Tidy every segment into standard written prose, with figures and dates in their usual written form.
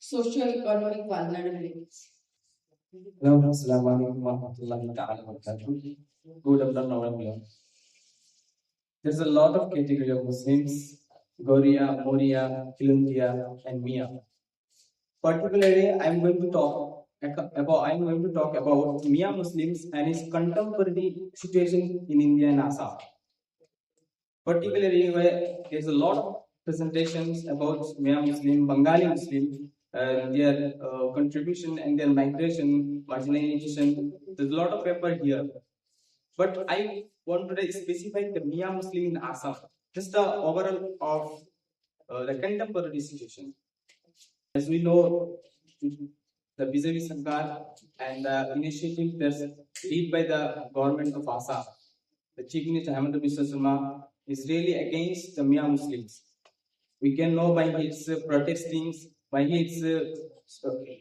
Socio-economic vulnerabilities. Hello, Assalamu alaikum wa rahmatullahi ta'ala wa barakatuh. Good afternoon, everyone. There's a lot of category of Muslims: Goria, Moria, Kilundia, and Miya. Particularly, I'm going to talk about Miya Muslims and its contemporary situation in India and Assam. Particularly, where there's a lot of presentations about Miya Muslim, Bengali Muslim, their contribution and their migration, marginalization. There's a lot of paper here. But I want to specify the Miya Muslim in Assam, just the overall of the contemporary situation. As we know, the BJP Sarkar and the initiative that's led by the government of Assam, the Chief Minister Hemant Biswa Sharma is really against the Miya Muslims. We can know by his protestings, by his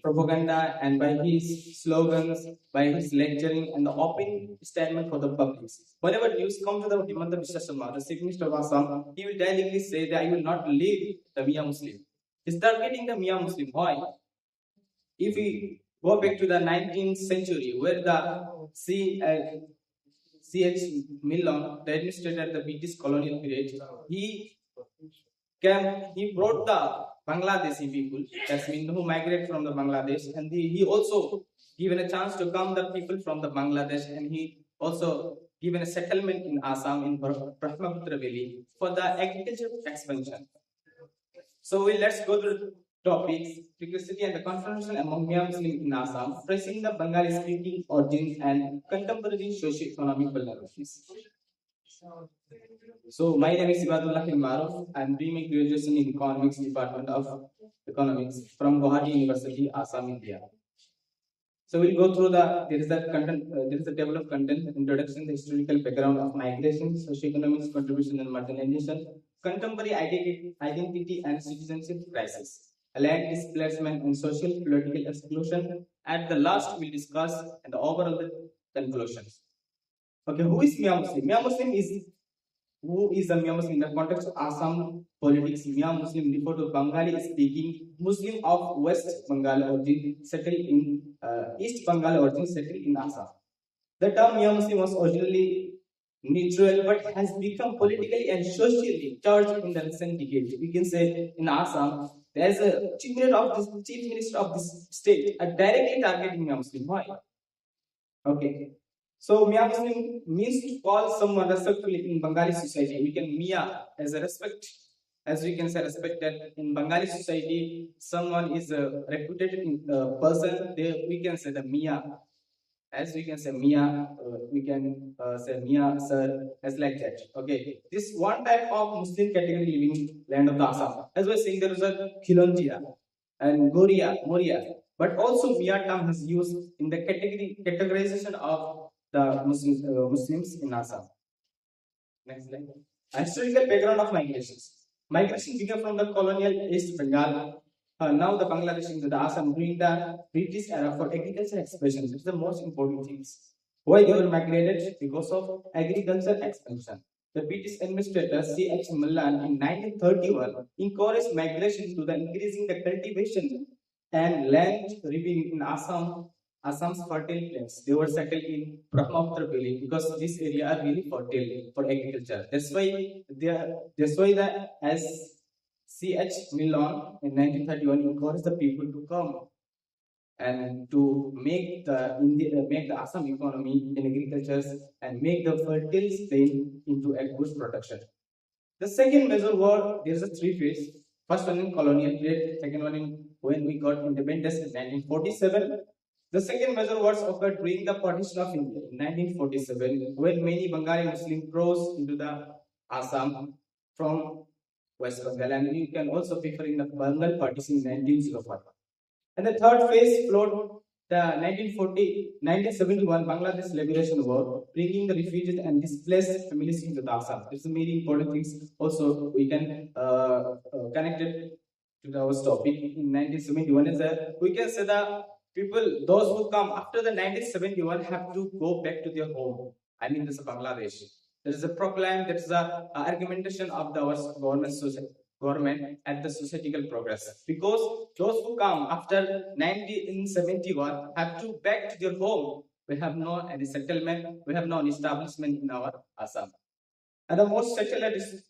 propaganda, and by his slogans, by his lecturing, and the open statement for the public. Whenever news comes to the Hemant Biswa Sharma, the Chief Minister of Assam, he will directly say that I will not leave the Miya Muslim. He's targeting the Miya Muslim. Why? If we go back to the 19th century, where the C.H. Milon, the administrator at the British colonial period, he brought the Bangladeshi people, that's mean who migrate from the Bangladesh, and he also given a chance to come the people from the Bangladesh, and he also given a settlement in Assam in Brahmaputra Valley for the agricultural expansion. So let's go to the topics: precarity and the confrontation among Miya Muslim in Assam, tracing the Bengali-speaking origins and contemporary socio-economic vulnerabilities. So my name is Ebadullah Maruf. I'm doing my graduation in Economics Department of Economics from Guwahati University, Assam, India. So we'll go through there is a table of content: introduction, the historical background of migration, socioeconomic contribution and marginalization, contemporary identity and citizenship crisis, land displacement and social political exclusion. At the last, we'll discuss and the overall conclusions. Okay, who is Miya Muslim? Miya Muslim is who is a Miya Muslim in the context of Assam politics. Miya Muslim refer to Bengali-speaking Muslim of West Bengal origin settled in East Bengal origin settled in Assam. The term Miya Muslim was originally neutral but has become politically and socially charged in the recent decades. We can say in Assam, there's a chief minister of this state are directly targeting Miya Muslim. Why? Okay. So Miya Muslim means to call someone respectfully in Bengali society. We can Miya as a respect, as we can say respected in Bengali society. Someone is a reputed person. We can say the Miya. As we can say Miya, we can say Miya sir, as like that. Okay. This one type of Muslim category living in land of the Assam. As we're saying, there is a Khilonjia and Goria, Moria. But also Miya term is used in the categorization of the Muslims in Assam. Next slide. Historical background of migrations. Migration began from the colonial East Bengal. Now the Bangladesh into the Assam during the British era for agriculture expansion. It's the most important things. Why they were migrated? Because of agriculture expansion. The British administrator C.H. Millan in 1931 encouraged migration to the increasing the cultivation and land revenue in Assam's fertile plains. They were settled in Brahmaputra Valley because this area are really fertile for agriculture. That's why as C.H. Milon in 1931 encouraged the people to come and to make the Assam economy in agriculture and make the fertile plain into a good production. The second major war, there is a three phase. First one in colonial period, second one in when we got independence in 1947. The second major wars occurred during the partition of India in 1947, when many Bengali Muslims crossed into the Assam from West Bengal, and you can also prefer in the Bengal partition in 1905. And the third phase followed the 1971 Bangladesh Liberation War, bringing the refugees and displaced families into the Assam. It's a very important things. Also, we can connect it to our topic. In 1971, we can say the people, those who come after the 1971, have to go back to their home. I mean, this is Bangladesh. There is a proclaim, there is a argumentation of our government society. government and the societal progress. Because those who come after 1971 have to back to their home. We have no any settlement, we have no establishment in our Assam. And the most settled is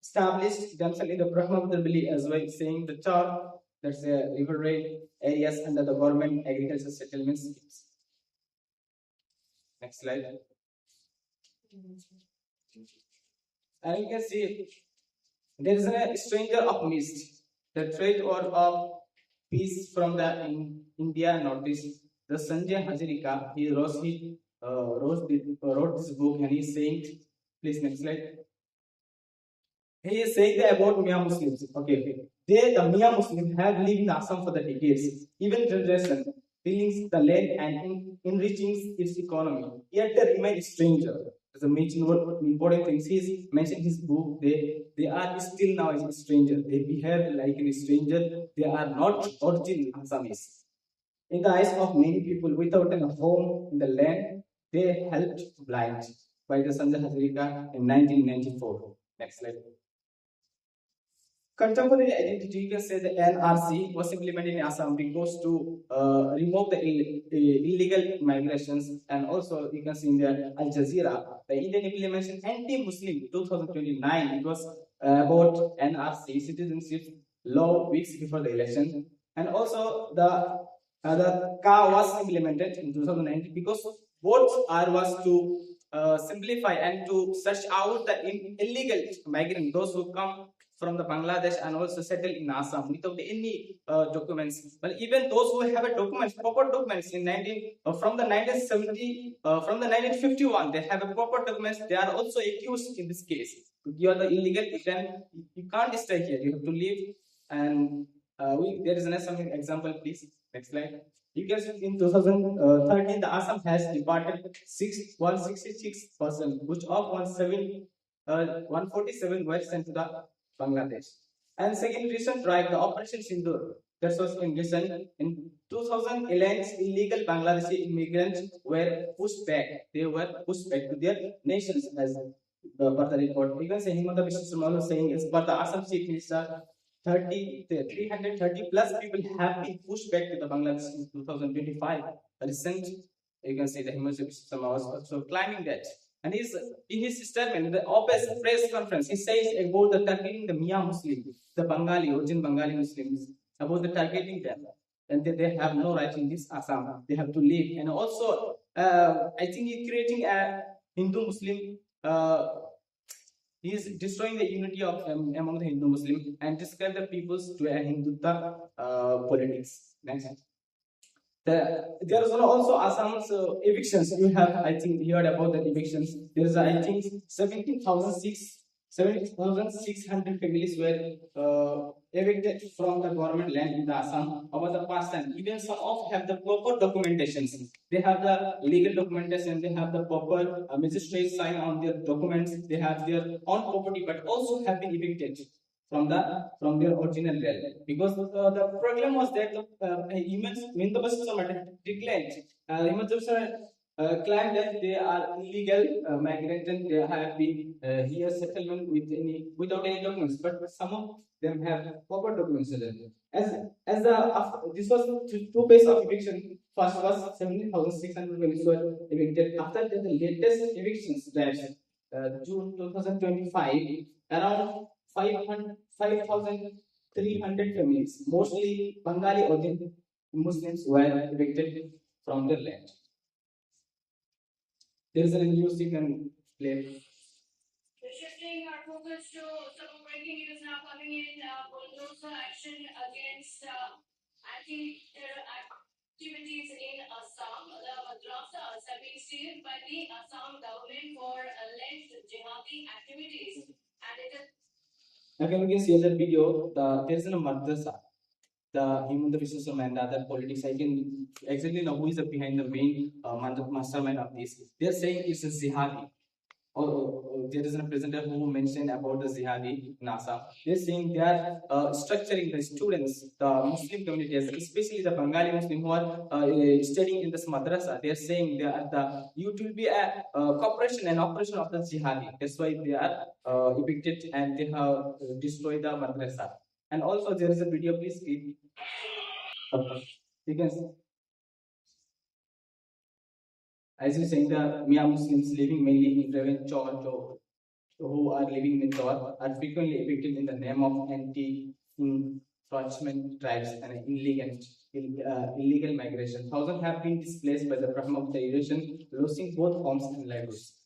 established themselves in the Brahmaputra Valley as well, saying the char, that's the river rail areas under the government agricultural settlement schemes. Next slide. And you can see there is a stranger of mist, the trade or of peace from the India Northeast. The Sanjay Hazarika, he wrote this book and he's saying, please next slide. He is saying about Miya Muslims. Okay. The Miya Muslims have lived in Assam for the decades, even generation, tilling the land and enriching its economy. Yet they remain stranger. The important things he mentioned in his book, they are still now a stranger. They behave like a stranger. They are not original Assamese. In the eyes of many people without a home in the land, they helped blind by the Sanjay Hazarika in 1994. Next slide. Contemporary identity, you can say the NRC was implemented in Assam because to remove the illegal migrations, and also you can see in the Al Jazeera, the Indian implementation anti-Muslim 2029. It was about NRC citizenship law weeks before the election, and also the CA was implemented in 2019 because both are was to simplify and to search out the illegal migrants, those who come from the Bangladesh and also settle in Assam without any documents. But even those who have a documents, proper documents in from the 1970, from the 1951, they have a proper documents. They are also accused in this case. You are the illegal, you can't stay here. You have to leave. And there is another some example, please. Next slide. You can see in 2013, the Assam has departed 166%, which of 147 were sent to the Bangladesh. And second recent drive, the Operation Sindur, that was in recent in 2011, illegal Bangladeshi immigrants were pushed back. They were pushed back to their nations as per the report. Even say Himanta Biswa Sarma was saying is, but the Assam Chief Minister 330 plus people have been pushed back to the Bangladesh in 2025. Recent, you can see the Himanta Biswa Sarma was also claiming that. And he's in his statement, the OPES press conference, he says about the targeting the Miya Muslim, the Bengali, origin Bengali Muslims, about the targeting them. And they have no right in this Assam. They have to leave. And also, I think he's creating a Hindu Muslim. He is destroying the unity of among the Hindu Muslim and describe the peoples to a Hindutva politics. Next. There is also Assam's evictions. You have, I think, heard about the evictions. There is, I think, 17,600 families were evicted from the government land in the Assam over the past time. Even some of have the proper documentations. They have the legal documentation. They have the proper magistrate sign on their documents. They have their own property, but also have been evicted from their original land, because the problem was that humans when the buses are declared claim that they are illegal migrants and they have been here settlement without any documents, but some of them have proper documents. As the this was two phase of eviction. First was 17,600 families were evicted. After that, the latest evictions drives June 2025, around 5,300 families, mostly Bengali origin Muslims, were evicted from their land. There is a news you can play. Shifting our focus to some breaking news now coming in. Bulldozer action against anti-terror activities in Assam. The madrasas have been sealed by the Assam government for alleged jihadi activities. And it is again, we can see the video. There is a madrasa. The Himanta Biswa Sarma and the other politics, I can exactly know who is behind the main mastermind of this. They are saying it's a jihadi. there is a presenter who mentioned about the jihadi in Assam. They're saying they are structuring the students, the Muslim communities, especially the Bengali Muslim who are studying in this madrasa. They are saying they are it will be a cooperation and operation of the jihadi. That's why they are evicted and they have destroyed the madrasa. And also there is a video, please. You can see. As you saying, the Miya Muslims living mainly in Chor, who are living in Chor are frequently evicted in the name of anti-encroachment tribes and illegal migration. Thousands have been displaced by the problem of the erosion, losing both homes and livelihoods.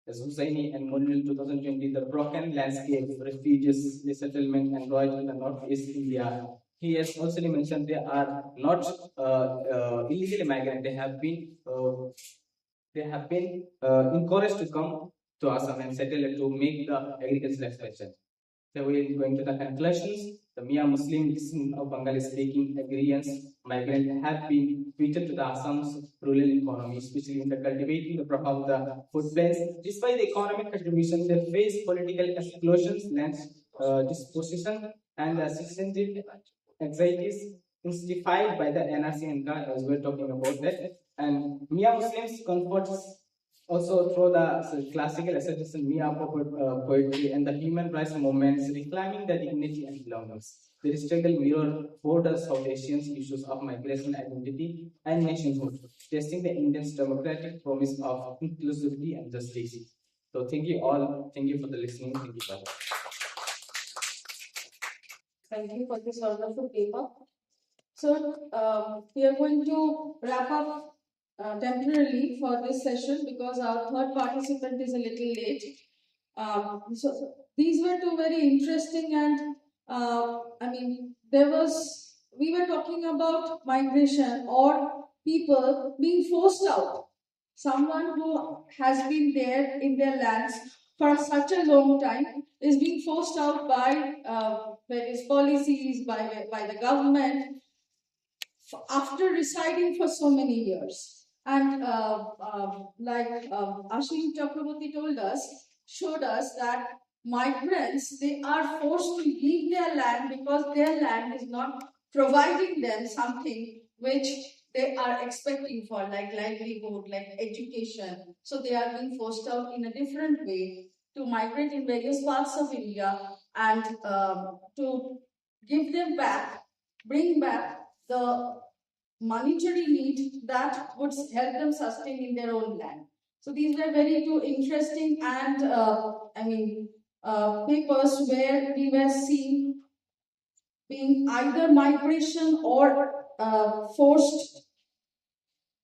As Hussaini and Monil 2020, the broken landscape, refugees, resettlement, and royal in the northeast India. He has also mentioned they are not illegally migrant. They have been encouraged to come to Assam and settle to make the agricultural expansion. So we are going to the conclusions. The Miya Muslims of Bengali-speaking agrarians migrants have been featured to the Assam's rural economy, especially in the cultivating the profile of the food plants. Despite the economic contribution, they face political explosions, land disposition, and systemic anxieties instigated by the NRC and GAN, as we're talking about that. And Miya Muslims comforts also through the classical asceticism, Miya poetry, and the human rights movements, reclaiming the dignity and belongings. Their struggle mirror border South Asian issues of migration identity and nationhood, testing the Indian's democratic promise of inclusivity and justice. So thank you all. Thank you for the listening. Thank you. Bye. Thank you for this wonderful paper. So we are going to wrap up temporarily for this session because our third participant is a little late. So these were two very interesting and we were talking about migration or people being forced out. Someone who has been there in their lands for such a long time is being forced out by various policies, by the government, after residing for so many years. And Ashwin Chakraborty showed us that migrants, they are forced to leave their land because their land is not providing them something which they are expecting for, like livelihood, like education. So they are being forced out in a different way to migrate in various parts of India and to give them back, bring back the monetary need that would help them sustain in their own land. So these were very two interesting and papers where we were seeing being either migration or forced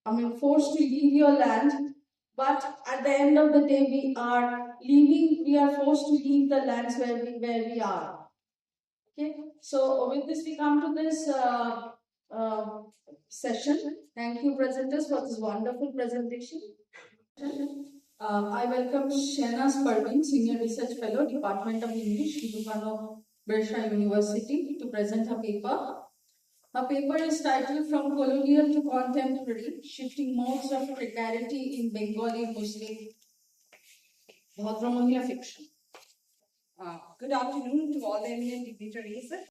to leave your land. But at the end of the day, we are forced to leave the lands where we are. Okay, so with this we come to this session. Thank you, presenters, for this wonderful presentation. I welcome Shehnaz Parveen, Senior Research Fellow, Department of English, Dubano Birsha University, to present her paper. Her paper is titled From Colonial to Contemporary, Shifting Modes of Precarity in Bengali Muslim Bhadra Mahila Fiction. Good afternoon to all the eminent dignitaries.